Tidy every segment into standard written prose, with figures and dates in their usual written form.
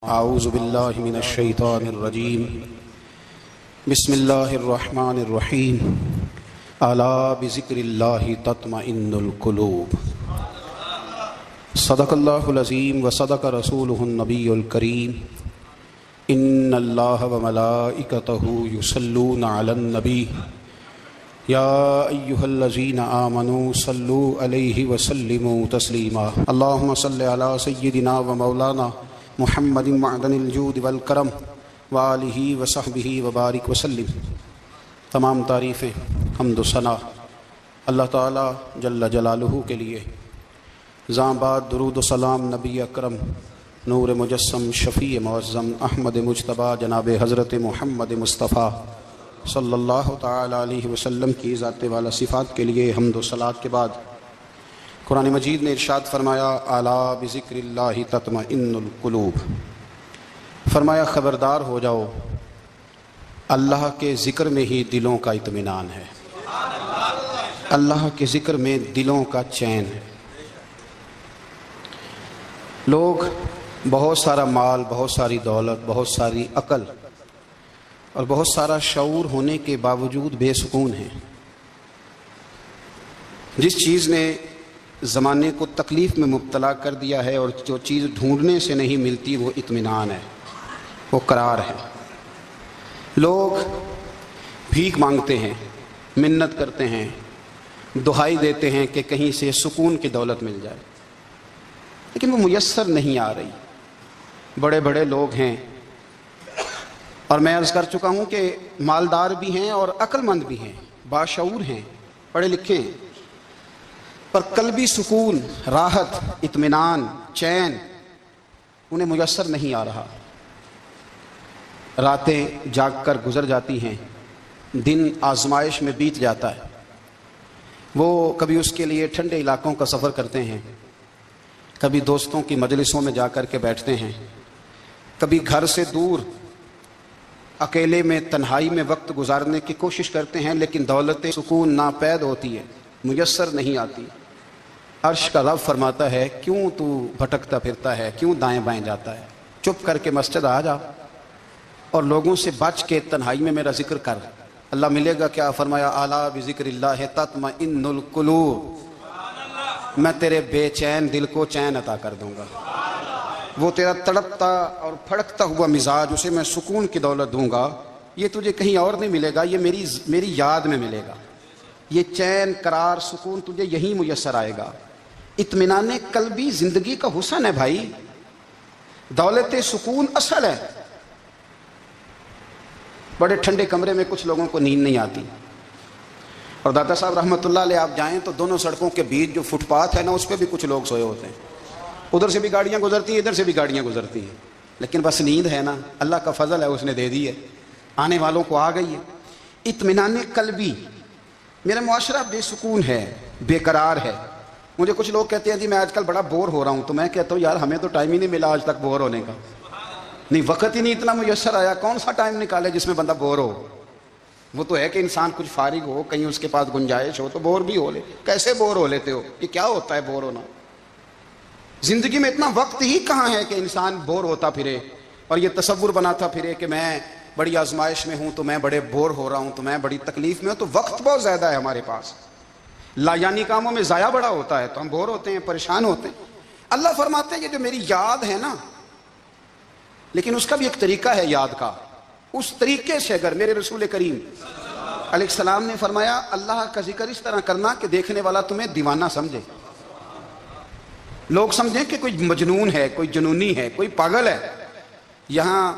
اعوذ باللہ من الشیطان الرجیم بسم اللہ الرحمن الرحیم الا بذکر اللہ تطمئن القلوب صدق اللہ العظیم وصدق رسولہ النبی الکریم ان اللہ وملائکتہ یصلون علی النبی یا ایہا الذین آمنوا صلوا علیہ وسلموا تسلیما اللہم صل علی سیدنا ومولانا محمد معدن الجود والکرم وآلہ وصحبہ وبارک وسلم۔ تمام تعریفیں حمد و ثنا اللہ تعالیٰ جل جلالہ کے لیے۔ زاں بعد درود و سلام نبی اکرم نور مجسم شفیع معظم احمد مجتبیٰ جناب حضرت محمد مصطفیٰ صلی اللہ تعالیٰ علیہ وسلم کی ذات والا صفات کے لیے حمد و صلات کے بعد قرآن مجید نے ارشاد فرمایا الا بذکر اللہ تطمئن القلوب، فرمایا خبردار ہو جاؤ اللہ کے ذکر میں ہی دلوں کا اطمینان ہے، اللہ کے ذکر میں دلوں کا چین ہے۔ لوگ بہت سارا مال، بہت ساری دولت، بہت ساری عقل اور بہت سارا شعور ہونے کے باوجود بے سکون ہیں۔ جس چیز نے زمانے کو تکلیف میں مبتلا کر دیا ہے اور جو چیز ڈھونڈنے سے نہیں ملتی وہ اطمینان ہے، وہ قرار ہے۔ لوگ بھیک مانگتے ہیں، منت کرتے ہیں، دہائی دیتے ہیں کہ کہیں سے سکون کی دولت مل جائے، لیکن وہ میسر نہیں آ رہی۔ بڑے بڑے لوگ ہیں اور میں عرض کر چکا ہوں کہ مالدار بھی ہیں اور عقل مند بھی ہیں، باشعور ہیں، پڑھے لکھے ہیں، پر قلبی سکون، راحت، اطمینان، چین انہیں میسر نہیں آ رہا۔ راتیں جاگ کر گزر جاتی ہیں، دن آزمائش میں بیت جاتا ہے۔ وہ کبھی اس کے لیے ٹھنڈے علاقوں کا سفر کرتے ہیں، کبھی دوستوں کی مجلسوں میں جا کر کے بیٹھتے ہیں، کبھی گھر سے دور اکیلے میں تنہائی میں وقت گزارنے کی کوشش کرتے ہیں، لیکن دولت سکون ناپید ہوتی ہے، میسر نہیں آتی۔ عرش کا رب فرماتا ہے کیوں تو بھٹکتا پھرتا ہے، کیوں دائیں بائیں جاتا ہے؟ چپ کر کے مسجد آ جا اور لوگوں سے بچ کے تنہائی میں میرا ذکر کر۔ اللہ ملے گا کیا؟ فرمایا الا بذکر اللہ تطمئن القلوب، میں تیرے بے چین دل کو چین عطا کر دوں گا۔ وہ تیرا تڑپتا اور پھڑکتا ہوا مزاج، اسے میں سکون کی دولت دوں گا۔ یہ تجھے کہیں اور نہیں ملے گا، یہ میری یاد میں ملے گا۔ یہ چین، قرار، سکون تجھے یہیں میسر آئے گا۔ اطمینان قلبی زندگی کا حسن ہے بھائی، دولت سکون اصل ہے۔ بڑے ٹھنڈے کمرے میں کچھ لوگوں کو نیند نہیں آتی، اور داتا صاحب رحمۃ اللہ علیہ آپ جائیں تو دونوں سڑکوں کے بیچ جو فٹ پاتھ ہے نا، اس پہ بھی کچھ لوگ سوئے ہوتے ہیں۔ ادھر سے بھی گاڑیاں گزرتی ہیں، ادھر سے بھی گاڑیاں گزرتی ہیں، لیکن بس نیند ہے نا، اللہ کا فضل ہے، اس نے دے دی ہے، آنے والوں کو آ گئی ہے۔ اطمینان قلبی، میرا معاشرہ بے سکون ہے، بے قرار ہے۔ مجھے کچھ لوگ کہتے ہیں جی میں آج کل بڑا بور ہو رہا ہوں، تو میں کہتا ہوں یار ہمیں تو ٹائم ہی نہیں ملا آج تک بور ہونے کا، نہیں وقت ہی نہیں اتنا میسر آیا۔ کون سا ٹائم نکالے جس میں بندہ بور ہو؟ وہ تو ہے کہ انسان کچھ فارغ ہو، کہیں اس کے پاس گنجائش ہو تو بور بھی ہو لے۔ کیسے بور ہو لیتے ہو؟ یہ کیا ہوتا ہے بور ہونا؟ زندگی میں اتنا وقت ہی کہاں ہے کہ انسان بور ہوتا پھرے اور یہ تصور بناتا پھرے کہ میں بڑی آزمائش میں ہوں، تو میں بڑے بور ہو رہا ہوں، تو میں بڑی تکلیف میں ہوں۔ تو وقت بہت زیادہ ہے ہمارے پاس، لایانی کاموں میں ضائع بڑا ہوتا ہے، تو ہم بور ہوتے ہیں، پریشان ہوتے ہیں۔ اللہ فرماتے ہیں یہ جو میری یاد ہے نا، لیکن اس کا بھی ایک طریقہ ہے یاد کا، اس طریقے سے اگر میرے رسول کریم علیہ السلام نے فرمایا اللہ کا ذکر اس طرح کرنا کہ دیکھنے والا تمہیں دیوانہ سمجھے، لوگ سمجھیں کہ کوئی مجنون ہے، کوئی جنونی ہے، کوئی پاگل ہے۔ یہاں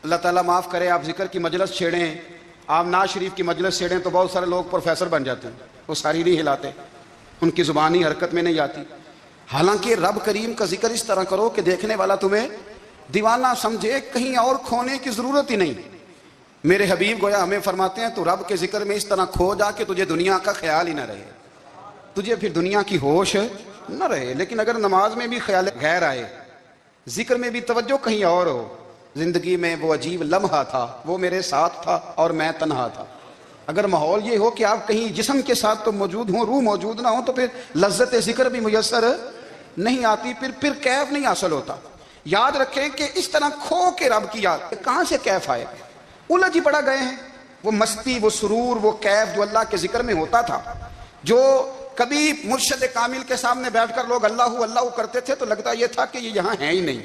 اللہ تعالیٰ معاف کرے، آپ ذکر کی مجلس چھیڑیں، آپ نعت شریف کی مجلس چھیڑیں تو بہت سارے لوگ پروفیسر بن جاتے ہیں، وہ ساری نہیں ہلاتے، ان کی زبان ہی حرکت میں نہیں آتی۔ حالانکہ رب کریم کا ذکر اس طرح کرو کہ دیکھنے والا تمہیں دیوانہ سمجھے، کہیں اور کھونے کی ضرورت ہی نہیں۔ میرے حبیب گویا ہمیں فرماتے ہیں تو رب کے ذکر میں اس طرح کھو جا کہ تجھے دنیا کا خیال ہی نہ رہے، تجھے پھر دنیا کی ہوش نہ رہے۔ لیکن اگر نماز میں بھی خیال غیر آئے، ذکر میں بھی توجہ کہیں اور ہو، زندگی میں وہ عجیب لمحہ تھا، وہ میرے ساتھ تھا اور میں تنہا تھا۔ اگر ماحول یہ ہو کہ آپ کہیں جسم کے ساتھ تو موجود ہوں، روح موجود نہ ہو، تو پھر لذت ذکر بھی میسر نہیں آتی، پھر کیف نہیں حاصل ہوتا۔ یاد رکھیں کہ اس طرح کھو کے رب کی یاد کہاں سے کیف آئے گا؟ الجھ ہی پڑا گئے ہیں. وہ مستی، وہ سرور، وہ کیف جو اللہ کے ذکر میں ہوتا تھا، جو کبھی مرشد کامل کے سامنے بیٹھ کر لوگ اللہ اللہ کرتے تھے تو لگتا یہ تھا کہ یہ یہاں ہیں ہی نہیں،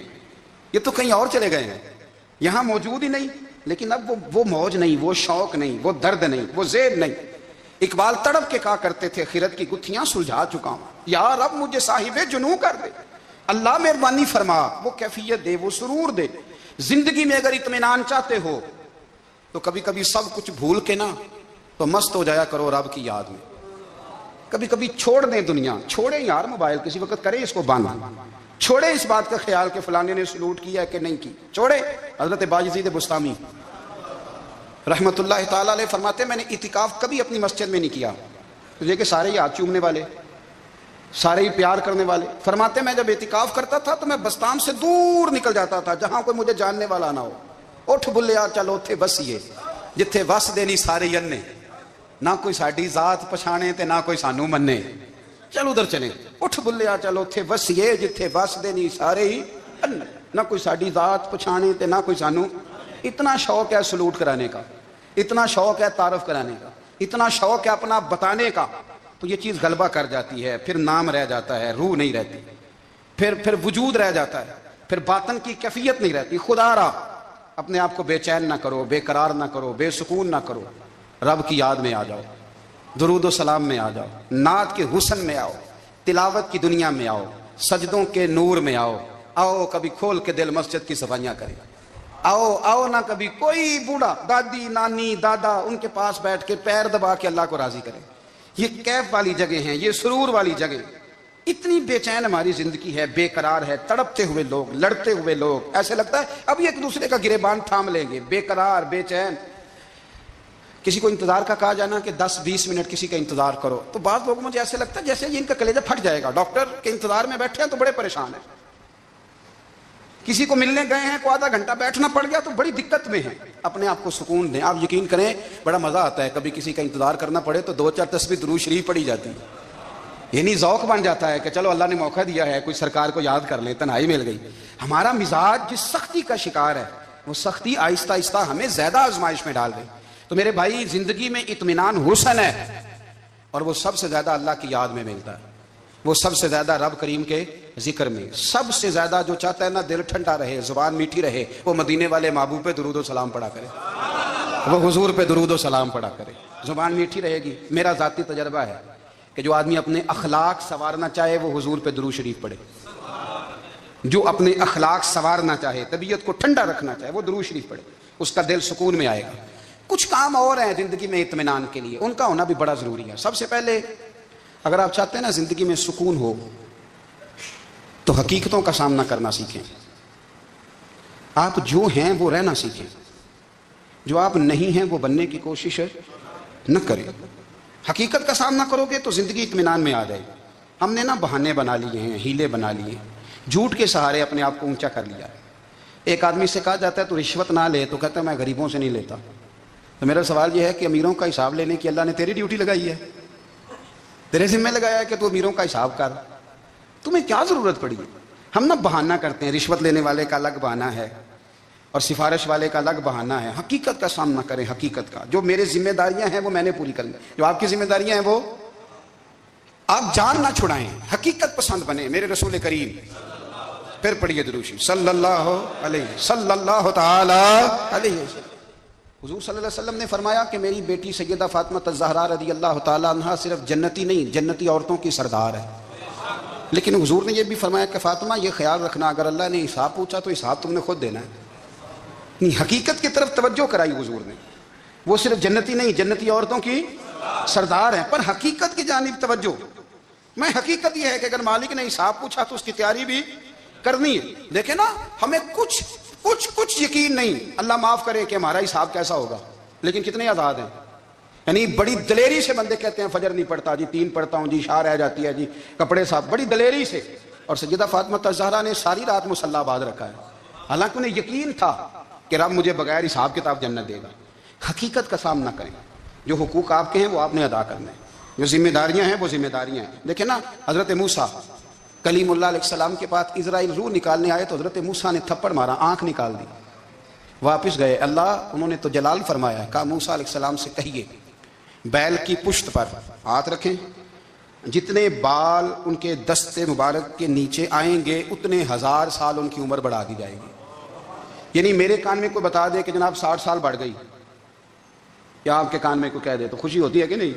یہ تو کہیں اور چلے گئے ہیں، یہاں موجود ہی نہیں. لیکن اب وہ موج نہیں، وہ شوق نہیں، وہ درد نہیں، وہ زیر نہیں. اقبال تڑپ کے کہا کرتے تھے خیرت کی گتھیاں سلجھا چکا ہوں، یا رب مجھے صاحب جنوں کر دے. اللہ مہربانی فرما، وہ کیفیت دے، وہ سرور دے. زندگی میں اگر اطمینان چاہتے ہو تو کبھی کبھی سب کچھ بھول کے نا تو مست ہو جایا کرو رب کی یاد میں. کبھی کبھی چھوڑ دیں دنیا، چھوڑیں یار موبائل، کسی وقت کریں اس کو بند، چھوڑیں اس بات کا خیال کہ فلانے نے سلوٹ کیا کہ نہیں کی، چھوڑیں. حضرت باجزید بستامی رحمت اللہ تعالیٰ علیہ فرماتے میں نے اعتکاف کبھی اپنی مسجد میں نہیں کیا. یہ کہ سارے ہی ہاتھ چومنے والے، سارے ہی پیار کرنے والے. فرماتے میں جب اعتکاف کرتا تھا تو میں بستان سے دور نکل جاتا تھا جہاں کوئی مجھے جاننے والا نہ ہو. اٹھ بلیا چلو اتھے بسیے جتھے وس دینی سارے ینے، نہ کوئی ساڈی ذات پچھانے تے نہ کوئی سانو منے، چلو ادھر چلیں. اٹھ بلیا چلو اتھے بسیے جتھے وس دینی سارے ہی انے، نہ کوئی ساڈی ذات پچھانے تے نہ کوئی سانو. اتنا شوق ہے سلوٹ کرانے کا، اتنا شوق ہے تعارف کرانے کا، اتنا شوق ہے اپنا بتانے کا. تو یہ چیز غلبہ کر جاتی ہے، پھر نام رہ جاتا ہے، روح نہیں رہتی، پھر وجود رہ جاتا ہے، پھر باطن کی کیفیت نہیں رہتی. خدا را اپنے آپ کو بے چین نہ کرو، بے قرار نہ کرو، بے سکون نہ کرو. رب کی یاد میں آ جاؤ، درود و سلام میں آ جاؤ، نعت کے حسن میں آؤ، تلاوت کی دنیا میں آؤ، سجدوں کے نور میں آؤ. آؤ کبھی کھول کے دل مسجد کی صفائیاں کریں. آؤ نہ کبھی کوئی بوڑھا دادی نانی دادا ان کے پاس بیٹھ کے پیر دبا کے اللہ کو راضی کریں. یہ کیف والی جگہ ہیں، یہ سرور والی جگہ. اتنی بے چین ہماری زندگی ہے، بے قرار ہے، تڑپتے ہوئے لوگ، لڑتے ہوئے لوگ. ایسے لگتا ہے اب یہ ایک دوسرے کا گریبان تھام لیں گے. بے قرار، بے چین. کسی کو انتظار کا کہا جانا کہ 10-20 منٹ کسی کا انتظار کرو تو بعض لوگوں مجھے ایسے لگتا ہے جیسے ان کا کلیجہ پھٹ جائے گا. ڈاکٹر کے انتظار میں بیٹھے ہیں تو بڑے پریشان ہیں. کسی کو ملنے گئے ہیں کو آدھا گھنٹہ بیٹھنا پڑ گیا تو بڑی دقت میں ہیں. اپنے آپ کو سکون دیں. آپ یقین کریں بڑا مزہ آتا ہے کبھی کسی کا انتظار کرنا پڑے تو 2-4 تسبیح درود شریف پڑھی جاتی ہے. یعنی ذوق بن جاتا ہے کہ چلو اللہ نے موقع دیا ہے، کوئی سرکار کو یاد کر لیں، تنہائی مل گئی. ہمارا مزاج جس سختی کا شکار ہے وہ سختی آہستہ آہستہ ہمیں زیادہ آزمائش میں ڈال گئی. تو میرے بھائی زندگی میں اطمینان حسن ہے اور وہ سب سے زیادہ اللہ کی یاد میں ملتا ہے. وہ سب سے زیادہ رب کریم کے ذکر میں. سب سے زیادہ جو چاہتا ہے نا دل ٹھنڈا رہے، زبان میٹھی رہے، وہ مدینے والے محبوب پہ درود و سلام پڑھا کرے، وہ حضور پہ درود و سلام پڑھا کرے. زبان میٹھی رہے گی. میرا ذاتی تجربہ ہے کہ جو آدمی اپنے اخلاق سنوارنا چاہے وہ حضور پہ درود شریف پڑھے. جو اپنے اخلاق سنوارنا چاہے، طبیعت کو ٹھنڈا رکھنا چاہے، وہ درود شریف پڑھے. اس کا دل سکون میں آئے گا. کچھ کام اور ہیں زندگی میں اطمینان کے لیے، ان کا ہونا بھی بڑا ضروری ہے. سب سے پہلے اگر آپ چاہتے ہیں نا زندگی میں سکون ہو تو حقیقتوں کا سامنا کرنا سیکھیں. آپ جو ہیں وہ رہنا سیکھیں، جو آپ نہیں ہیں وہ بننے کی کوشش نہ کریں. حقیقت کا سامنا کرو گے تو زندگی اطمینان میں آ جائے گی. ہم نے نا بہانے بنا لیے ہیں، ہیلے بنا لیے، جھوٹ کے سہارے اپنے آپ کو اونچا کر لیا. ایک آدمی سے کہا جاتا ہے تو رشوت نہ لے، تو کہتا ہے میں غریبوں سے نہیں لیتا. تو میرا سوال یہ ہے کہ امیروں کا حساب لینے کی اللہ نے تیری ڈیوٹی لگائی ہے، تیرے ذمہ لگایا ہے کہ تو امیروں کا حساب کر. تمہیں کیا ضرورت پڑی ہے؟ ہم نا بہانہ کرتے ہیں. رشوت لینے والے کا الگ بہانہ ہے اور سفارش والے کا الگ بہانہ ہے. حقیقت کا سامنا کریں. حقیقت کا جو میرے ذمہ داریاں ہیں وہ میں نے پوری کرنی. جو آپ کی ذمہ داریاں ہیں وہ آپ جان نہ چھڑائیں، حقیقت پسند بنیں. میرے رسول کریم پھر پڑھیے درود شریف صلی اللہ تعالی علیہ وسلم. حضور صلی اللہ علیہ وسلم نے فرمایا کہ میری بیٹی سیدہ فاطمہ الزہرا رضی اللہ تعالیٰ عنہا صرف جنتی نہیں، جنتی عورتوں کی سردار ہے. لیکن حضور نے یہ بھی فرمایا کہ فاطمہ یہ خیال رکھنا اگر اللہ نے حساب پوچھا تو حساب تم نے خود دینا ہے. نہیں، حقیقت کی طرف توجہ کرائی حضور نے. وہ صرف جنتی نہیں، جنتی عورتوں کی سردار ہیں، پر حقیقت کی جانب توجہ. میں حقیقت یہ ہے کہ اگر مالک نے حساب پوچھا تو اس کی تیاری بھی کرنی ہے. دیکھیں نا ہمیں کچھ یقین نہیں، اللہ معاف کرے کہ ہمارا حساب کیسا ہوگا، لیکن کتنے آزاد ہیں. یعنی بڑی دلیری سے بندے کہتے ہیں فجر نہیں پڑھتا جی، 3 پڑھتا ہوں جی، عشاء رہ جاتی ہے جی، کپڑے صاحب، بڑی دلیری سے. اور سیدہ فاطمہ الزہرا نے ساری رات مصلی آباد رکھا ہے، حالانکہ انہیں یقین تھا کہ رب مجھے بغیر حساب کتاب جنت دے گا. حقیقت کا سامنا کریں. جو حقوق آپ کے ہیں وہ آپ نے ادا کرنے ہیں، جو ذمہ داریاں ہیں وہ ذمہ داریاں ہیں. دیکھیں نا حضرت موسیٰ کلیم اللہ علیہ السلام کے پاس اسرائیل روح نکالنے آئے تو حضرت موسیٰ نے تھپڑ مارا، آنکھ نکال دی، واپس گئے۔ انہوں نے تو جلال فرمایا، کہا موسیٰ علیہ السلام سے کہیے بیل کی پشت پر ہاتھ رکھیں، جتنے بال ان کے دستے مبارک کے نیچے آئیں گے اتنے 1000 سال ان کی عمر بڑھا دی جائے گی۔ یعنی میرے کان میں کوئی بتا دے کہ جناب 60 سال بڑھ گئی، یا آپ کے کان میں کوئی کہہ دے تو خوشی ہوتی ہے کہ نہیں؟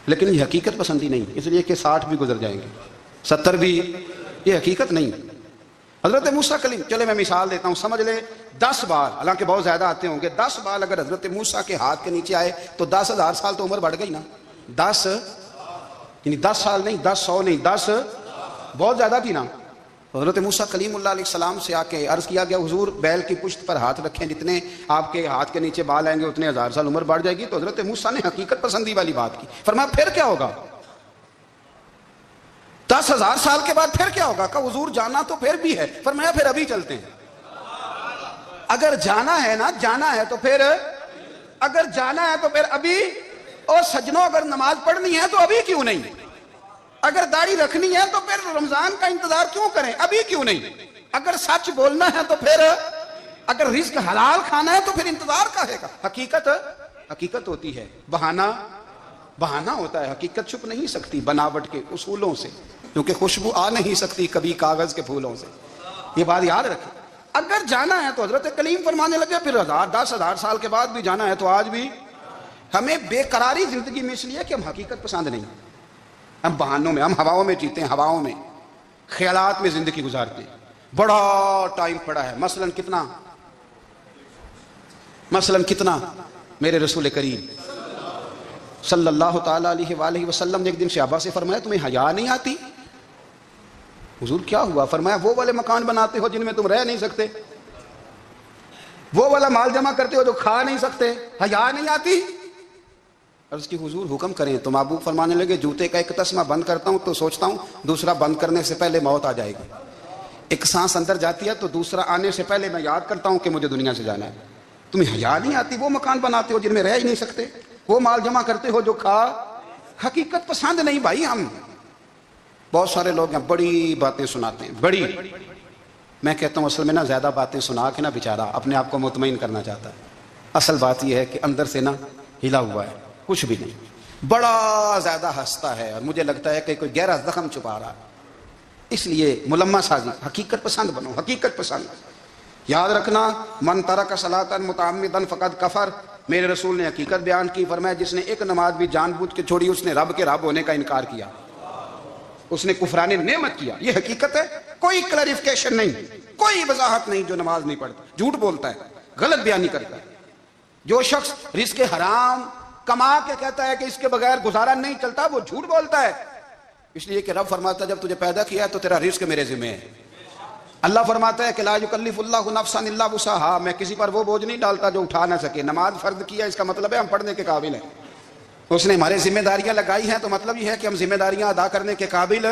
لیکن یہ حقیقت پسندی نہیں، اس لیے کہ 60 بھی گزر جائیں گے، 70 بھی، یہ حقیقت نہیں۔ حضرت موسیٰ کلیم، چلے میں مثال دیتا ہوں، سمجھ لے 10 بال، حالانکہ بہت زیادہ آتے ہوں گے، 10 بال اگر حضرت موسیٰ کے ہاتھ کے نیچے آئے تو 10,000 سال تو عمر بڑھ گئی نا۔ 10 یعنی 10 سال نہیں، 10 100 نہیں، 10 بہت زیادہ تھی نا۔ حضرت موسیٰ کلیم اللہ علیہ السلام سے آ کے عرض کیا گیا، حضور بیل کی پشت پر ہاتھ رکھیں، جتنے آپ کے ہاتھ کے نیچے بال آئیں گے اتنے 1000 سال عمر بڑھ جائے گی۔ تو حضرت موسیٰ نے حقیقت پسندی والی بات کی، فرمایا پھر کیا ہوگا؟ 10,000 سال کے بعد پھر کیا ہوگا؟ کہا حضور جانا تو پھر بھی ہے۔ فرمایا پھر ابھی چلتے ہیں، اگر جانا ہے نا، جانا ہے تو پھر، اگر جانا ہے تو پھر ابھی۔ اور سجنوں اگر نماز پڑھنی ہے تو ابھی کیوں نہیں؟ اگر داڑھی رکھنی ہے تو پھر رمضان کا انتظار کیوں کریں؟ ابھی کیوں نہیں؟ اگر سچ بولنا ہے تو پھر، اگر رزق حلال کھانا ہے تو پھر انتظار کا ہے گا۔ حقیقت ہوتی ہے، بہانہ ہوتا ہے، حقیقت چھپ نہیں سکتی بناوٹ کے اصولوں سے، کیونکہ خوشبو آ نہیں سکتی کبھی کاغذ کے پھولوں سے، یہ بات یاد رکھیں۔ اگر جانا ہے تو حضرت کلیم فرمانے لگے پھر 10,000 سال کے بعد بھی جانا ہے تو آج بھی۔ ہمیں بے قراری زندگی میں اس لیے کہ ہم حقیقت پسند نہیں، ہم بہانوں میں، ہم ہواؤں میں جیتے ہیں، ہواؤں میں، خیالات میں زندگی گزارتے ہیں۔ بڑا ٹائم پڑا ہے، مثلاً کتنا میرے رسول کریم صلی اللہ تعالیٰ علیہ وآلہ وسلم نے ایک دن صحابہ سے فرمایا تمہیں حیا نہیں آتی؟ حضور کیا ہوا؟ فرمایا وہ والے مکان بناتے ہو جن میں تم رہ نہیں سکتے، وہ والا مال جمع کرتے ہو جو کھا نہیں سکتے، حیا نہیں آتی؟ عرض کی حضور حکم کریں تو محبوب فرمانے لگے جوتے کا ایک تسمہ بند کرتا ہوں تو سوچتا ہوں دوسرا بند کرنے سے پہلے موت آ جائے گی، ایک سانس اندر جاتی ہے تو دوسرا آنے سے پہلے میں یاد کرتا ہوں کہ مجھے دنیا سے جانا ہے۔ تمہیں حیا نہیں آتی؟ وہ مکان بناتے ہو جن میں رہ ہی نہیں سکتے، وہ مال جمع کرتے ہو جو کھا۔ حقیقت پسند نہیں بھائی ہم۔ بہت سارے لوگ ہیں بڑی باتیں سناتے ہیں، بڑی، میں کہتا ہوں اصل میں نا زیادہ باتیں سنا کے نا بیچارہ اپنے آپ کو مطمئن کرنا چاہتا ہے، اصل بات یہ ہے کہ اندر سے نا ہلا ہوا ہے، کچھ بھی نہیں، بڑا زیادہ ہنستا ہے اور مجھے لگتا ہے کہ کوئی گہرا زخم چھپا رہا ہے۔ اس لیے ملمہ سازی، حقیقت پسند بنو، حقیقت پسند۔ یاد رکھنا، من ترک صلاۃ متعمدا فقد کفر، میرے رسول نے حقیقت بیان کی، فرمایا جس نے ایک نماز بھی جان بوجھ کے چھوڑی اس نے رب کے رب ہونے کا انکار کیا، اس نے کفران نعمت کیا۔ یہ حقیقت ہے، کوئی کلیریفیکیشن نہیں، کوئی وضاحت نہیں۔ جو نماز نہیں پڑھتا جھوٹ بولتا ہے، غلط بیانی کرتا ہے۔ جو شخص رزق حرام کما کے کہتا ہے کہ اس کے بغیر گزارا نہیں چلتا، وہ جھوٹ بولتا ہے، اس لیے کہ رب فرماتا ہے جب تجھے پیدا کیا ہے تو تیرا رزق میرے ذمہ ہے۔ اللہ فرماتا ہے کہ لا یکلف اللہ نفسا الا وسعها، میں کسی پر وہ بوجھ نہیں ڈالتا جو اٹھا نہ سکے۔ نماز فرض کیا اس کا مطلب ہے ہم پڑھنے کے قابل ہیں، اس نے ہمارے ذمہ داریاں لگائی ہیں تو مطلب یہ ہے کہ ہم ذمہ داریاں ادا کرنے کے قابل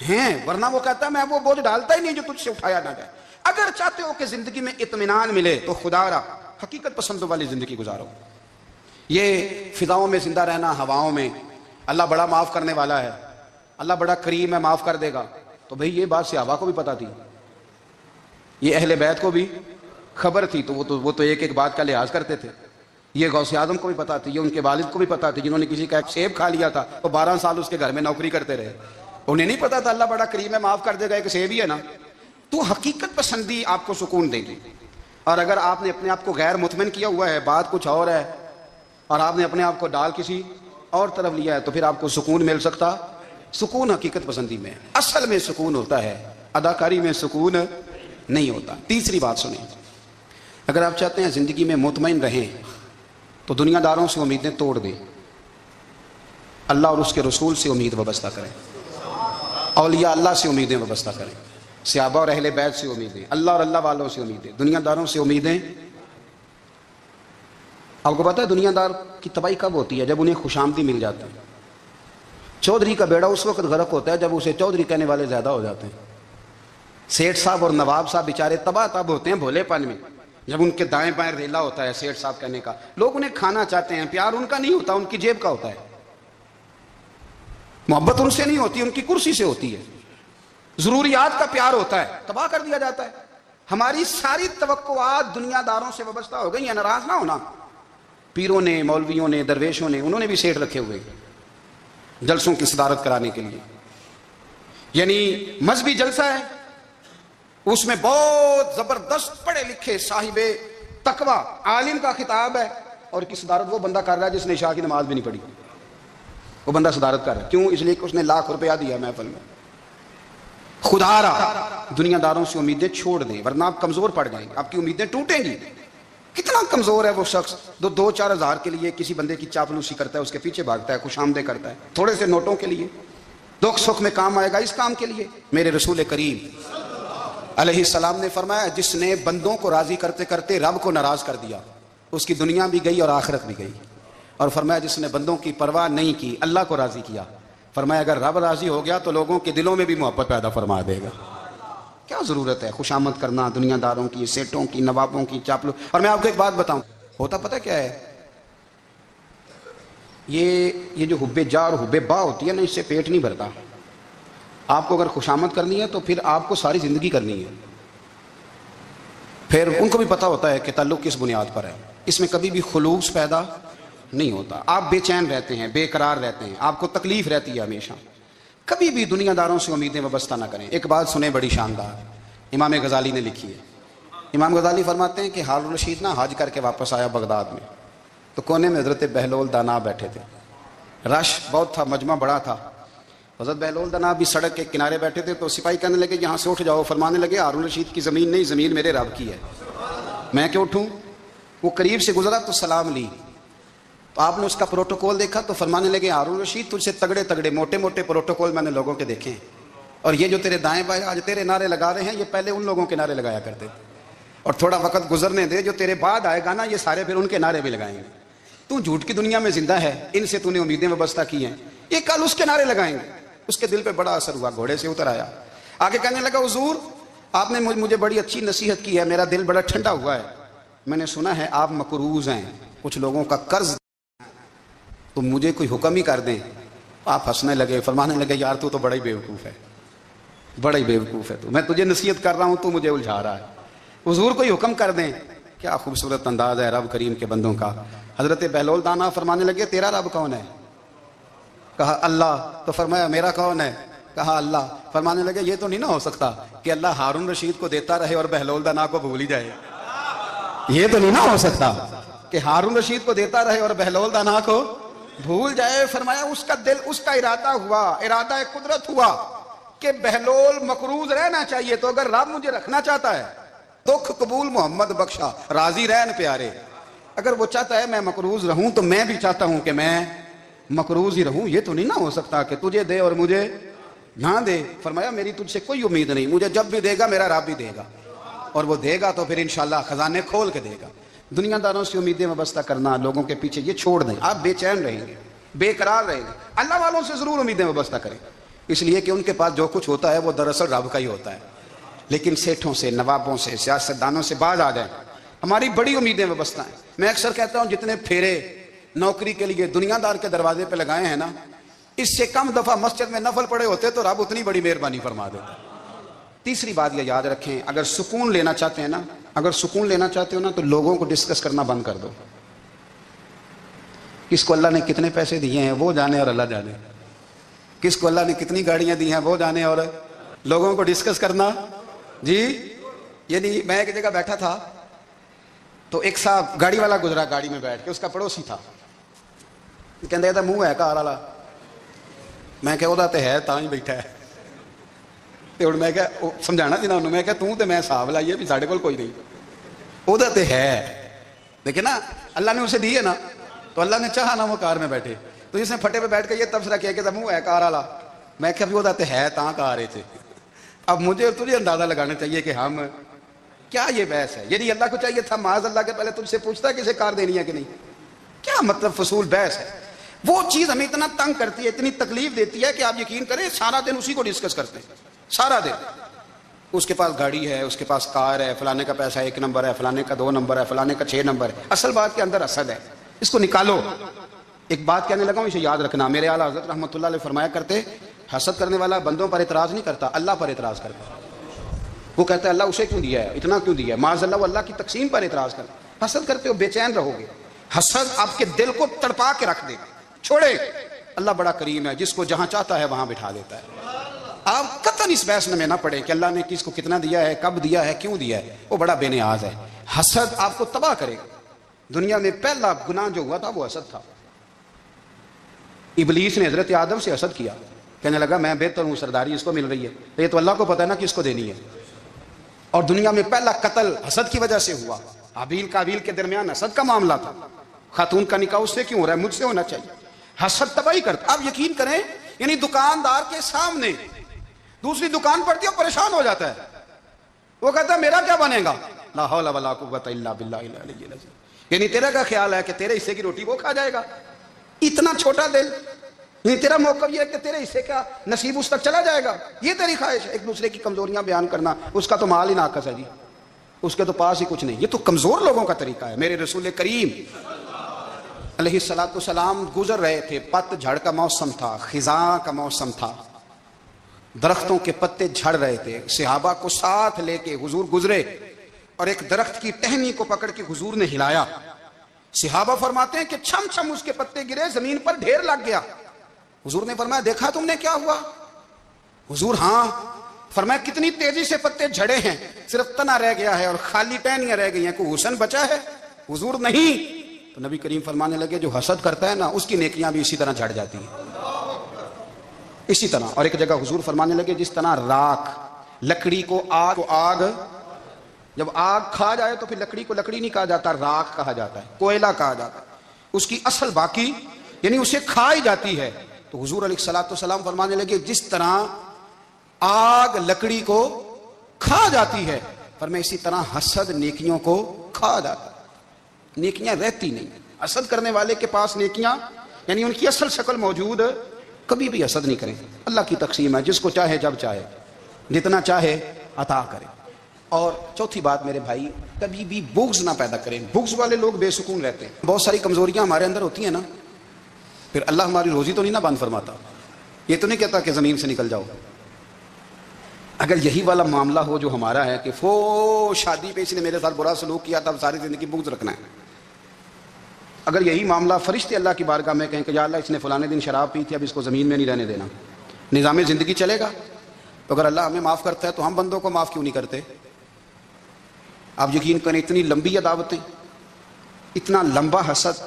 ہیں، ورنہ وہ کہتا ہے میں وہ بوجھ ڈالتا ہی نہیں جو تجھ سے اٹھایا نہ جائے۔ اگر چاہتے ہو کہ زندگی میں اطمینان ملے تو خدا را حقیقت پسندوں والی زندگی گزارو۔ یہ فضاؤں میں زندہ رہنا، ہواؤں میں، اللہ بڑا معاف کرنے والا ہے، اللہ بڑا کریم ہے، معاف کر دے گا، تو بھئی یہ بات صحابہ کو بھی پتا تھی، یہ اہل بیت کو بھی خبر تھی، تو وہ تو ایک ایک بات کا لحاظ کرتے تھے۔ یہ غوث اعظم کو بھی پتا تھی، یہ ان کے والد کو بھی پتا تھی، جنہوں نے کسی کا ایک سیب کھا لیا تھا وہ 12 سال اس کے گھر میں نوکری کرتے رہے، انہیں نہیں پتا تھا اللہ بڑا کریم ہے، معاف کر دے گا، ایک سیب ہی ہے نا۔ تو حقیقت پسندی آپ کو سکون دے گی، اور اگر آپ نے اپنے آپ کو غیر مطمئن کیا ہوا ہے، بات کچھ اور ہے، اور آپ نے اپنے آپ کو ڈال کسی اور طرف لیا ہے، تو پھر آپ کو سکون مل سکتا؟ سکون حقیقت پسندی میں، اصل میں سکون ہوتا ہے، اداکاری میں سکون نہیں ہوتا۔ تیسری بات سنیں، اگر آپ چاہتے ہیں زندگی میں مطمئن رہیں تو دنیا داروں سے امیدیں توڑ دیں، اللہ اور اس کے رسول سے امید وابستہ کریں، اولیاء اللہ سے امیدیں وابستہ کریں، صحابہ اور اہل بیت سے امیدیں، اللہ اور اللہ والوں سے امیدیں، دنیا داروں سے امیدیں۔ آپ کو پتہ ہے دنیا دار کی تباہی کب ہوتی ہے؟ جب انہیں خوشامدی مل جاتی ہے۔ چودھری کا بیڑا اس وقت غرق ہوتا ہے جب اسے چودھری کہنے والے زیادہ ہو جاتے ہیں۔ سیٹھ صاحب اور نواب صاحب بیچارے تباہ تب ہوتے ہیں بھولے پن میں، جب ان کے دائیں بائیں ریلا ہوتا ہے سیٹھ صاحب کہنے کا، لوگ انہیں کھانا چاہتے ہیں، پیار ان کا نہیں ہوتا، ان کی جیب کا ہوتا ہے، محبت ان سے نہیں ہوتی، ان کی کرسی سے ہوتی ہے۔ ضروریات کا پیار ہوتا ہے، تباہ کر دیا جاتا ہے۔ ہماری ساری توقعات دنیا داروں سے وابستہ ہو گئی ہیں، ناراض نہ ہونا۔ پیروں نے، مولویوں نے، درویشوں نے، انہوں نے بھی سیٹ رکھے ہوئے جلسوں کی صدارت کرانے کے لیے، یعنی مذہبی جلسہ ہے، اس میں بہت زبردست پڑھے لکھے صاحب تقوی عالم کا خطاب ہے، اور کی صدارت وہ بندہ کر رہا ہے جس نے عشاء کی نماز بھی نہیں پڑھی، وہ بندہ صدارت کر رہا ہے۔ کیوں؟ اس لیے کہ اس نے لاکھ روپیہ دیا محفل میں۔ خدا را دنیا داروں سے امیدیں چھوڑ دیں، ورنہ آپ کمزور پڑ جائیں گے، آپ کی امیدیں ٹوٹیں گی۔ کتنا کمزور ہے وہ شخص جو 2-4 ہزار کے لیے کسی بندے کی چاپلوسی کرتا ہے، اس کے پیچھے بھاگتا ہے، خوش آمدیں کرتا ہے، تھوڑے سے نوٹوں کے لیے، دکھ سکھ میں کام آئے گا اس کام کے لیے۔ میرے رسول کریم علیہ السلام نے فرمایا، جس نے بندوں کو راضی کرتے کرتے رب کو ناراض کر دیا، اس کی دنیا بھی گئی اور آخرت بھی گئی۔ اور فرمایا جس نے بندوں کی پرواہ نہیں کی، اللہ کو راضی کیا، فرمایا اگر رب راضی ہو گیا تو لوگوں کے دلوں میں بھی محبت پیدا فرما دے گا۔ کیا ضرورت ہے خوشامد کرنا دنیا داروں کی، سیٹوں کی، نوابوں کی، چاپلو۔ اور میں آپ کو ایک بات بتاؤں، ہوتا پتہ کیا ہے، یہ جو حب جا اور حب با ہوتی ہے نا، اس سے پیٹ نہیں بھرتا۔ آپ کو اگر خوشامد کرنی ہے تو پھر آپ کو ساری زندگی کرنی ہے۔ پھر ان کو بھی پتہ ہوتا ہے کہ تعلق کس بنیاد پر ہے، اس میں کبھی بھی خلوص پیدا نہیں ہوتا۔ آپ بے چین رہتے ہیں، بے قرار رہتے ہیں، آپ کو تکلیف رہتی ہے ہمیشہ۔ کبھی بھی دنیا داروں سے امیدیں وابستہ نہ کریں۔ ایک بات سنیں بڑی شاندار، امام غزالی نے لکھی ہے۔ امام غزالی فرماتے ہیں کہ ہارون الرشید نہ حج کر کے واپس آیا بغداد میں، تو کونے میں حضرت بہلول دانا بیٹھے تھے، رش بہت تھا، مجمع بڑا تھا۔ حضرت بہلول دانا بھی سڑک کے کنارے بیٹھے تھے، تو سپاہی کہنے لگے یہاں سے اٹھ جاؤ۔ فرمانے لگے ہارون الرشید کی زمین نہیں، زمین میرے رب کی ہے، میں کیوں اٹھوں؟ وہ قریب سے گزرا تو سلام لی، تو آپ نے اس کا پروٹوکول دیکھا تو فرمانے لگے ہارون الرشید تجھ سے تگڑے تگڑے موٹے موٹے پروٹوکول میں نے لوگوں کے دیکھے ہیں، اور یہ جو تیرے دائیں بائیں آج تیرے نعرے لگا رہے ہیں، یہ پہلے ان لوگوں کے نعرے لگایا کرتے تھے، اور تھوڑا وقت گزرنے دے، جو تیرے بعد آئے گا نا، یہ سارے پھر ان کے نعرے بھی لگائیں گے۔ تو جھوٹ کی دنیا میں زندہ ہے، ان سے تو نے امیدیں وابستہ کی ہیں، یہ کل اس کے نعرے لگائیں گے۔ اس کے دل پہ بڑا اثر ہوا، گھوڑے سے اتر آیا، آگے کہنے لگا حضور آپ نے مجھے بڑی اچھی نصیحت کی ہے، میرا دل بڑا ٹھنڈا ہوا ہے، میں نے سنا ہے آپ مقروض ہیں، کچھ لوگوں کا قرض، تو مجھے کوئی حکم ہی کر دیں۔ آپ ہنسنے لگے، فرمانے لگے یار تو بڑا ہی بیوقوف ہے، بڑا ہی بیوقوف ہے تو، میں تجھے نصیحت کر رہا ہوں تو مجھے الجھا رہا ہے، حضور کوئی حکم کر دیں۔ کیا خوبصورت انداز ہے رب کریم کے بندوں کا۔ حضرت بہلول دانا فرمانے لگے تیرا رب کون ہے؟ کہا اللہ۔ تو فرمایا میرا کون ہے؟ کہا اللہ۔ فرمانے لگے یہ تو نہیں نہ ہو سکتا کہ اللہ ہارون رشید کو دیتا رہے اور بہلول دانا کو بھول ہی جائے، یہ تو نہیں نہ ہو سکتا کہ ہارون رشید کو دیتا رہے اور بہلول دانا کو بھول جائے۔ فرمایا اس کا دل، اس کا ارادہ ہوا، ارادہ قدرت ہوا کہ بہلول مقروض رہنا چاہیے، تو اگر رب مجھے رکھنا چاہتا ہے، دکھ قبول محمد بخشا راضی رہن پیارے، اگر وہ چاہتا ہے میں مقروض رہوں تو میں بھی چاہتا ہوں کہ میں مقروض ہی رہوں، یہ تو نہیں نہ ہو سکتا کہ تجھے دے اور مجھے نہ دے۔ فرمایا میری تجھ سے کوئی امید نہیں، مجھے جب بھی دے گا میرا رب بھی دے گا، اور وہ دے گا تو پھر انشاءاللہ خزانے کھول کے دے گا۔ دنیا داروں سے امیدیں وابستہ کرنا، لوگوں کے پیچھے، یہ چھوڑ دیں، آپ بے چین رہیں گے، بے قرار رہیں گے۔ اللہ والوں سے ضرور امیدیں وابستہ کریں، اس لیے کہ ان کے پاس جو کچھ ہوتا ہے وہ دراصل رب کا ہی ہوتا ہے، لیکن سیٹھوں سے، نوابوں سے، سیاستدانوں سے باز آ جائیں، ہماری بڑی امیدیں وابستہ ہیں۔ میں اکثر کہتا ہوں جتنے پھیرے نوکری کے لیے دنیا دار کے دروازے پہ لگائے ہیں نا، اس سے کم دفعہ مسجد میں نفل پڑے ہوتے تو رب اتنی بڑی مہربانی فرما دیتا۔ تیسری بات یہ یاد رکھیں، اگر سکون لینا چاہتے ہیں نا، اگر سکون لینا چاہتے ہو نا، تو لوگوں کو ڈسکس کرنا بند کر دو۔ کس کو اللہ نے کتنے پیسے دیے ہیں وہ جانے اور اللہ جانے، کس کو اللہ نے کتنی گاڑیاں دی ہیں وہ جانے، اور لوگوں کو ڈسکس کرنا جی۔ یعنی میں ایک جگہ بیٹھا تھا تو ایک صاحب گاڑی والا گزرا، گاڑی میں بیٹھ کے، اس کا پڑوسی تھا، کہندے تھا منہ ہے کار والا، میں کہ وہ تے ہے تاں ہی بیٹھا ہے، تو میں کہ سمجھانا جی انہوں، میں کہ توں تے میں حساب لائیے بھی ساڈے کول کوئی نہیں، وہ تے ہے، دیکھیں نا اللہ نے اسے دی ہے نا، تو اللہ نے چاہا نا وہ کار میں بیٹھے، تو اس نے پھٹے پہ بیٹھ کے یہ تبصرہ کیا کہ منہ ہے کار والا، میں کہ وہ تے ہے تاں کار رہے تھے۔ اب مجھے اور تجھے اندازہ لگانا چاہیے کہ ہم کیا یہ بحث ہے، یعنی اللہ کو چاہیے تھا معاذ اللہ کے پہلے تجھ سے پوچھتا کہ اسے کار دینی ہے کہ نہیں، کیا مطلب فضول بحث ہے۔ وہ چیز ہمیں اتنا تنگ کرتی ہے، اتنی تکلیف دیتی ہے کہ آپ یقین کریں سارا دن اسی کو ڈسکس کرتے ہیں، سارا دن۔ اس کے پاس گاڑی ہے، اس کے پاس کار ہے، فلانے کا پیسہ 1 نمبر ہے، فلانے کا 2 نمبر ہے، فلانے کا 6 نمبر ہے، اصل بات کے اندر حسد ہے، اس کو نکالو۔ ایک بات کہنے لگا ہوں، اسے یاد رکھنا، میرے اعلیٰ حضرت رحمۃ اللہ علیہ فرمایا کرتے حسد کرنے والا بندوں پر اعتراض نہیں کرتا، اللہ پر اعتراض کرتا ہے۔ وہ کہتا ہے اللہ اسے کیوں دیا ہے، اتنا کیوں دیا ہے، معاذ اللہ، وہ اللہ کی تقسیم پر اعتراض کرتا ہے۔ حسد کرتے ہو بے چین رہو گے، حسد آپ کے دل کو تڑپا کے رکھ دے گا۔ چھوڑے، اللہ بڑا کریم ہے، جس کو جہاں چاہتا ہے وہاں بٹھا دیتا ہے۔ آپ قطعاً اس بحث میں نہ پڑے کہ اللہ نے کس کو کتنا دیا ہے، کب دیا ہے، کیوں دیا ہے، وہ بڑا بے نیاز ہے۔ حسد آپ کو تباہ کرے گا۔ دنیا میں پہلا گناہ جو ہوا تھا وہ حسد تھا۔ ابلیس نے حضرت آدم سے حسد کیا، کہنے لگا میں بہتر ہوں، سرداری اس کو مل رہی ہے، یہ تو اللہ کو پتہ ہے نا کس کو دینی ہے۔ اور دنیا میں پہلا قتل حسد کی وجہ سے ہوا۔ حابیل قابیل کے درمیان حسد کا معاملہ تھا، خاتون کا نکاح اس سے کیوں ہو رہا ہے، مجھ سے ہونا چاہیے۔ حسد تباہی کرتا۔ آپ یقین کریں، یعنی دکاندار کے سامنے دوسری دکان پڑتی ہے اور پریشان ہو جاتا ہے، وہ کہتا ہے میرا کیا بنے گا، لا حول ولا قوت الا باللہ العلی العظیم۔ یعنی تیرا کیا خیال ہے کہ تیرے حصے کی روٹی وہ کھا جائے گا، اتنا چھوٹا دل، یعنی تیرا موقف یہ ہے کہ تیرے حصے کا نصیب اس تک چلا جائے گا، یہ تیری خواہش ہے۔ ایک دوسرے کی کمزوریاں بیان کرنا، اس کا تو مال ہی ناقص ہے جی، اس کے تو پاس ہی کچھ نہیں، یہ تو کمزور لوگوں کا طریقہ ہے۔ میرے رسول کریم علیہ الصلوۃ والسلام گزر رہے تھے، پت جھڑ کا موسم تھا، خزاں کا موسم تھا، درختوں کے پتے جھڑ رہے تھے، صحابہ کو ساتھ لے کے حضور گزرے اور ایک درخت کی ٹہنی کو پکڑ کے حضور نے ہلایا۔ صحابہ فرماتے ہیں کہ چھم چھم اس کے پتے گرے، زمین پر ڈھیر لگ گیا۔ حضور نے فرمایا دیکھا تم نے کیا ہوا؟ حضور ہاں۔ فرمایا کتنی تیزی سے پتے جھڑے ہیں، صرف تنا رہ گیا ہے اور خالی ٹہنیاں رہ گئی ہیں، کوئی حسن بچا ہے؟ حضور نہیں۔ تو نبی کریم فرمانے لگے جو حسد کرتا ہے نا اس کی نیکیاں بھی اسی طرح جھڑ جاتی ہیں، اسی طرح۔ اور ایک جگہ حضور فرمانے لگے جس طرح راکھ لکڑی کو آگ جب آگ کھا جائے تو پھر لکڑی کو لکڑی نہیں کہا جاتا، راکھ کہا جاتا ہے، کوئلہ کہا جاتا ہے، اس کی اصل باقی یعنی اسے کھائی جاتی ہے۔ تو حضور علیہ الصلوۃ والسلام فرمانے لگے جس طرح آگ لکڑی کو کھا جاتی ہے، فرمایا اسی طرح حسد نیکیوں کو کھا جاتا ہے، نیکیاں رہتی نہیں۔ حسد کرنے والے کے پاس نیکیاں یعنی ان کی اصل شکل موجود، کبھی بھی حسد نہیں کریں۔ اللہ کی تقسیم ہے، جس کو چاہے جب چاہے جتنا چاہے عطا کرے۔ اور چوتھی بات میرے بھائی، کبھی بھی بغض نہ پیدا کریں۔ بغض والے لوگ بے سکون رہتے ہیں۔ بہت ساری کمزوریاں ہمارے اندر ہوتی ہیں نا، پھر اللہ ہماری روزی تو نہیں نہ بند فرماتا، یہ تو نہیں کہتا کہ زمین سے نکل جاؤ۔ اگر یہی والا معاملہ ہو جو ہمارا ہے کہ شادی پہ اس نے میرے ساتھ برا سلوک کیا تھا، اب ساری زندگی بغض رکھنا ہے۔ اگر یہی معاملہ فرشتے اللہ کی بارگاہ میں کہیں کہ یا اللہ اس نے فلانے دن شراب پی تھی، اب اس کو زمین میں نہیں رہنے دینا، نظام زندگی چلے گا؟ تو اگر اللہ ہمیں معاف کرتا ہے تو ہم بندوں کو معاف کیوں نہیں کرتے؟ آپ یقین کریں اتنی لمبی عداوتیں، اتنا لمبا حسد،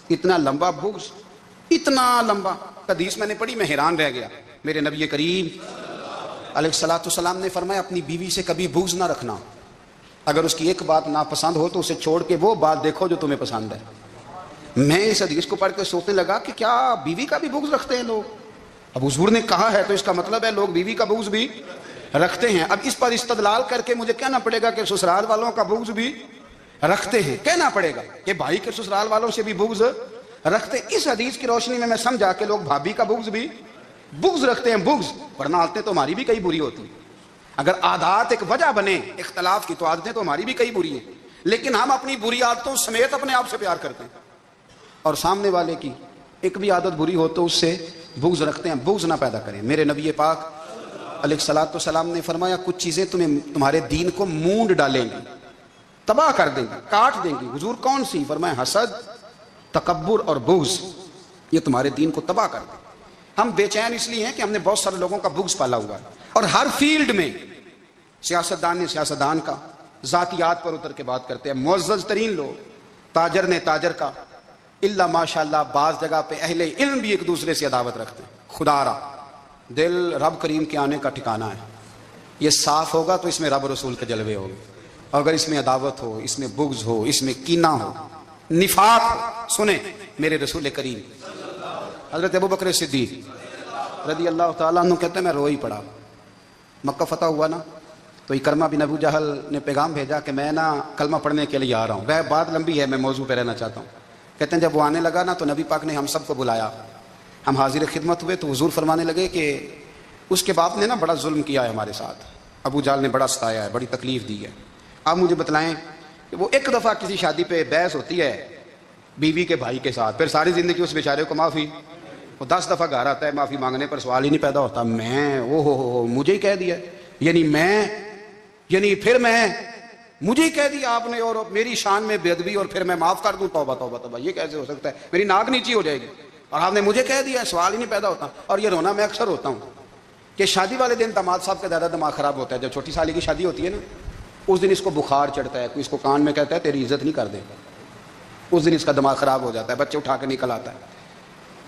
اتنا لمبا بغض، اتنا لمبا۔ حدیث میں نے پڑھی، میں حیران رہ گیا۔ میرے نبی کریم علیہ الصلوۃ والسلام نے فرمایا اپنی بیوی سے کبھی بغض نہ رکھنا، اگر اس کی ایک بات ناپسند ہو تو اسے چھوڑ کے وہ بات دیکھو جو تمہیں پسند ہے۔ میں اس حدیث کو پڑھ کے سوچنے لگا کہ کیا بیوی کا بھی بغض رکھتے ہیں لوگ؟ اب حضور نے کہا ہے تو اس کا مطلب ہے لوگ بیوی کا بغض بھی رکھتے ہیں۔ اب اس پر استدلال کر کے مجھے کہنا پڑے گا کہ سسرال والوں کا بغض بھی رکھتے ہیں، کہنا پڑے گا کہ بھائی کے سسرال والوں سے بھی بغض رکھتے۔ اس حدیث کی روشنی میں سمجھا کہ لوگ بھابھی کا بغض بھی رکھتے ہیں، بغض، ورنہ عادتیں تو ہماری بھی کئی بری ہوتی ہیں۔ اگر عادات ایک وجہ بنے اختلاف کی تو عادتیں تو ہماری بھی کئی بری ہیں، لیکن ہم اپنی بری عادتوں سمیت اپنے آپ سے پیار کرتے ہیں، اور سامنے والے کی ایک بھی عادت بری ہو تو اس سے بغض رکھتے ہیں۔ بغض نہ پیدا کریں۔ میرے نبی پاک علیہ الصلوۃ والسلام نے فرمایا کچھ چیزیں تمہارے دین کو مونڈ ڈالیں گی، تباہ کر دیں گی، کاٹ دیں گی۔ حضور کون سی؟ فرمایا حسد، تکبر اور بغض، یہ تمہارے دین کو تباہ کر دیں۔ ہم بے چین اس لیے ہیں کہ ہم نے بہت سارے لوگوں کا بغض پالا ہوا ہے، اور ہر فیلڈ میں سیاستدان نے سیاستدان کا، ذاتیات پر اتر کے بات کرتے ہیں، معزز ترین لوگ، تاجر نے تاجر کا، اللہ ماشاءاللہ بعض جگہ پہ اہل علم بھی ایک دوسرے سے عداوت رکھتے ہیں۔ خدا را دل رب کریم کے آنے کا ٹھکانہ ہے، یہ صاف ہوگا تو اس میں رب رسول کے جلوے ہوگے، اور اگر اس میں عداوت ہو، اس میں بغض ہو، اس میں کینہ ہو، نفاق ہو، سنیں میرے رسول کریم حضرت ابوبکر صدیق رضی اللہ تعالیٰ عنہ کہتے ہیں میں رو ہی پڑا۔ مکہ فتح ہوا نا تو اکرمہ بن ابو جہل نے پیغام بھیجا کہ میں نا کلمہ پڑھنے کے لیے آ رہا ہوں۔ وہ بات لمبی ہے، میں موضوع پہ رہنا چاہتا ہوں۔ کہتے ہیں جب وہ آنے لگا نا تو نبی پاک نے ہم سب کو بلایا، ہم حاضر خدمت ہوئے تو حضور فرمانے لگے کہ اس کے باپ نے نا بڑا ظلم کیا ہے ہمارے ساتھ، ابو جہل نے بڑا ستایا ہے، بڑی تکلیف دی ہے۔ آپ مجھے بتلائیں کہ وہ ایک دفعہ کسی شادی پہ بحث ہوتی ہے بیوی کے بھائی کے ساتھ، پھر ساری زندگی اس بیچارے کو معافی وہ 10 دفعہ گھر آتا ہے معافی مانگنے پر سوال ہی نہیں پیدا ہوتا، میں او مجھے ہی کہہ دیا، یعنی پھر میں مجھے ہی کہہ دیا آپ نے، اور میری شان میں بے ادبی، اور پھر میں معاف کر دوں؟ توبہ توبہ توبہ، یہ کیسے ہو سکتا ہے؟ میری ناک نیچی ہو جائے گی، اور آپ نے مجھے کہہ دیا، سوال ہی نہیں پیدا ہوتا۔ اور یہ رونا میں اکثر ہوتا ہوں کہ شادی والے دن داماد صاحب کا زیادہ دماغ خراب ہوتا ہے۔ جب چھوٹی سالی کی شادی ہوتی ہے نا، اس دن اس کو بخار چڑھتا ہے، کوئی اس کو کان میں کہتا ہے تیری عزت نہیں کر دے، اس دن اس کا دماغ خراب ہو جاتا ہے، بچے اٹھا کے نکل آتا ہے،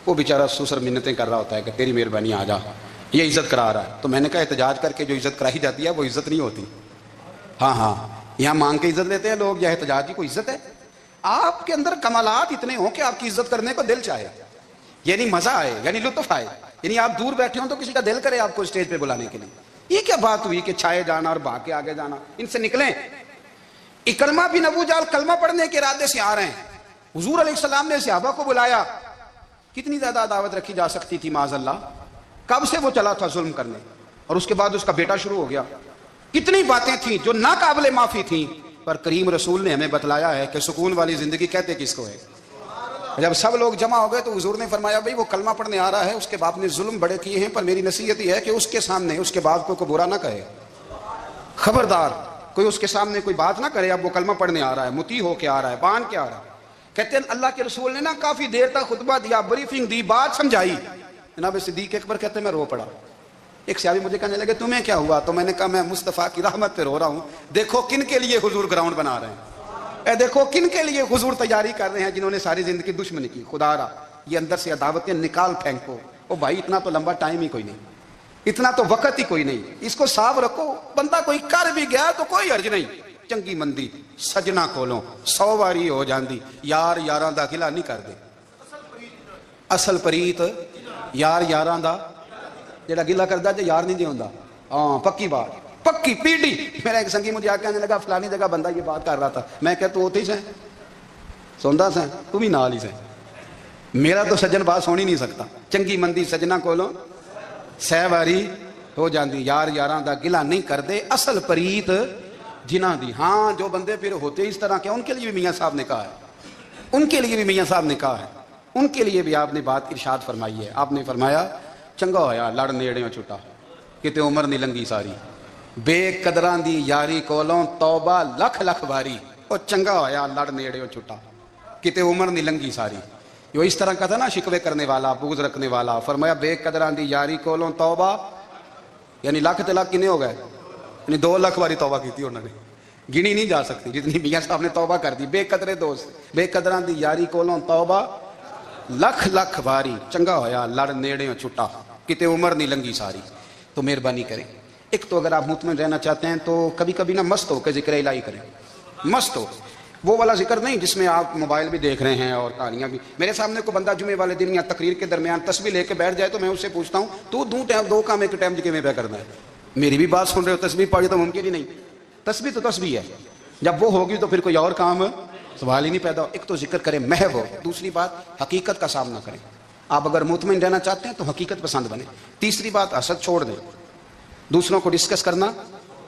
وہ بیچارہ سسر منتیں کر رہا ہوتا ہے کہ تیری مہربانی آ جا، یہ عزت کرا رہا ہے۔ تو میں نے کہا احتجاج کر کے جو عزت کرائی جاتی ہے وہ عزت نہیں ہوتی۔ ہاں یہاں مانگ کے عزت لیتے ہیں لوگ، یا احتجاج کی کوئی عزت ہے؟ آپ کے اندر کمالات اتنے ہوں کہ آپ کی عزت کرنے کو دل چاہے، یعنی مزہ آئے، یعنی لطف آئے، یعنی آپ دور بیٹھے ہوں تو کسی کا دل کرے آپ کو اسٹیج پہ بلانے کے لیے۔ یہ کیا بات ہوئی کہ چھائے جانا اور بھاگ کے آگے جانا؟ ان سے نکلیں۔ اکرمہ بن ابو جہل کلمہ پڑھنے کے ارادے سے آ رہے ہیں، حضور علیہ السلام نے صحابہ کو بلایا، کتنی زیادہ دعوت رکھی جا سکتی تھی معاذ اللہ؟ کب سے وہ چلا تھا ظلم کرنے، اور اس کے بعد اس کا بیٹا شروع ہو گیا۔ کتنی باتیں تھیں جو ناقابل معافی تھیں، پر کریم رسول نے ہمیں بتلایا ہے کہ سکون والی زندگی کہتے کس کو ہے۔ جب سب لوگ جمع ہو گئے تو حضور نے فرمایا بھئی وہ کلمہ پڑھنے آ رہا ہے، اس کے باپ نے ظلم بڑے کیے ہیں، پر میری نصیحت یہ ہے کہ اس کے سامنے اس کے باپ کو کوئی برا نہ کہے، خبردار کوئی اس کے سامنے کوئی بات نہ کرے۔ اب وہ کلمہ پڑھنے آ رہا ہے، مطیع ہو کے آ رہا ہے، بان کے آ رہا ہے۔ کہتے ہیں اللہ کے رسول نے نا کافی دیر تک خطبہ دیا، بریفنگ دی، بات سمجھائی۔ جناب صدیق اکبر کہتے ہیں میں رو پڑا۔ ایک صحابی مجھے کہنے لگے تمہیں کیا ہوا؟ تو میں نے کہا میں مصطفیٰ کی رحمت پہ رو رہا ہوں۔ دیکھو کن کے لیے حضور گراؤنڈ بنا رہے ہیں، دیکھو کن کے لیے حضور تیاری کر رہے ہیں، جنہوں نے ساری زندگی دشمنی کی۔ خدا را یہ اندر سے عداوتیں نکال پھینکو۔ او بھائی اتنا تو لمبا ٹائم ہی کوئی نہیں، اتنا تو وقت ہی کوئی نہیں، اس کو صاف رکھو۔ بندہ کوئی کر بھی گیا تو کوئی حرج نہیں، چنگی مندی سجنا کولوں 100 واری ہو جاندی، یار یاراں دا گلا نہیں کر دے۔ اصل پریت یار یاراں دا جڑا گلا کردا جے یار نہیں دے ہوندا۔ ہاں پکی بات، پکی پیڑی۔ میرا ایک سنگی مجھے آ کے کہنے لگا فلانی جگہ بندہ یہ بات کر رہا تھا، میں کہ تو اوتھے ہی سیں سوندا سیں، تو بھی نال ہی سیں، میرا تو سجن بات سن ہی نہیں سکتا۔ چنگی مندی سجنا کولوں 100 واری ہو جاندی، یار یاراں دا گلا نہیں کر دے، اصل پریت جنہ دی۔ ہاں جو بندے پھر ہوتے اس طرح کے ان کے لیے بھی میاں صاحب نے کہا ہے، ان کے لیے بھی میاں صاحب نے کہا ہے، ان کے لیے بھی آپ نے بات ارشاد فرمائی ہے۔ آپ نے فرمایا چنگا ہویا لڑ نیڑیوں چھٹا، کتے عمر نہیں لنگی ساری، بے قدراں دی یاری کولوں توبہ لکھ لکھ باری، او چنگا ہویا لڑ نیڑیوں چھٹا، کتے عمر نہیں لنگی ساری۔ جو اس طرح کا تھا نا شکوے کرنے والا، بغض رکھنے والا، فرمایا بے قدراں دی یاری کولوں توبہ، یعنی لاکھ تے لاکھ کنے ہو گئے؟ یعنی 2 لاکھ باری توبہ کی تھی انہوں نے، گنی نہیں جا سکتی جتنی میاں صاحب نے توبہ کر دی۔ بے قدرے دوست، بے قدراں دی یاری کولوں توبہ لکھ لکھ باری، چنگا ہویا لڑ نیڑیوں چھٹا، کتے عمر نہیں لنگی ساری۔ تو مہربانی کریں، ایک تو اگر آپ مطمئن رہنا چاہتے ہیں تو کبھی کبھی نا مست ہو کے ذکر الہی کریں، مست ہو، وہ والا ذکر نہیں جس میں آپ موبائل بھی دیکھ رہے ہیں اور کہانیاں بھی۔ میرے سامنے کوئی بندہ جمعے والے دن یا تقریر کے درمیان تسبیح لے کے بیٹھ جائے تو میں اس سے پوچھتا ہوں تو دو کام ایک ٹائم کے میں پہ کرنا ہے؟ میری بھی بات سن رہے ہو، تسبیح پڑھی تو ممکن ہی نہیں، تسبیح تو تسبیح ہے، جب وہ ہوگی تو پھر کوئی اور کام سوال ہی نہیں پیدا ہو۔ ایک تو ذکر کریں محو ہو، دوسری بات حقیقت کا سامنا کریں۔ آپ اگر مطمئن رہنا چاہتے ہیں تو حقیقت پسند بنیں۔ تیسری بات حسد چھوڑ دیں، دوسروں کو ڈسکس کرنا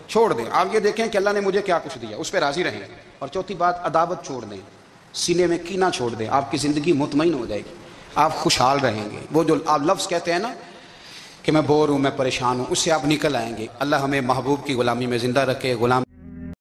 چھوڑ دیں، آپ یہ دیکھیں کہ اللہ نے مجھے کیا کچھ دیا، اس پہ راضی رہیں۔ اور چوتھی بات عداوت چھوڑ دیں، سینے میں کینہ چھوڑ دیں، آپ کی زندگی مطمئن ہو جائے گی، آپ خوشحال رہیں گے۔ وہ جو آپ لفظ کہتے ہیں نا کہ میں بور ہوں، میں پریشان ہوں، اس سے آپ نکل آئیں گے۔ اللہ ہمیں محبوب کی غلامی میں زندہ رکھے۔ غلام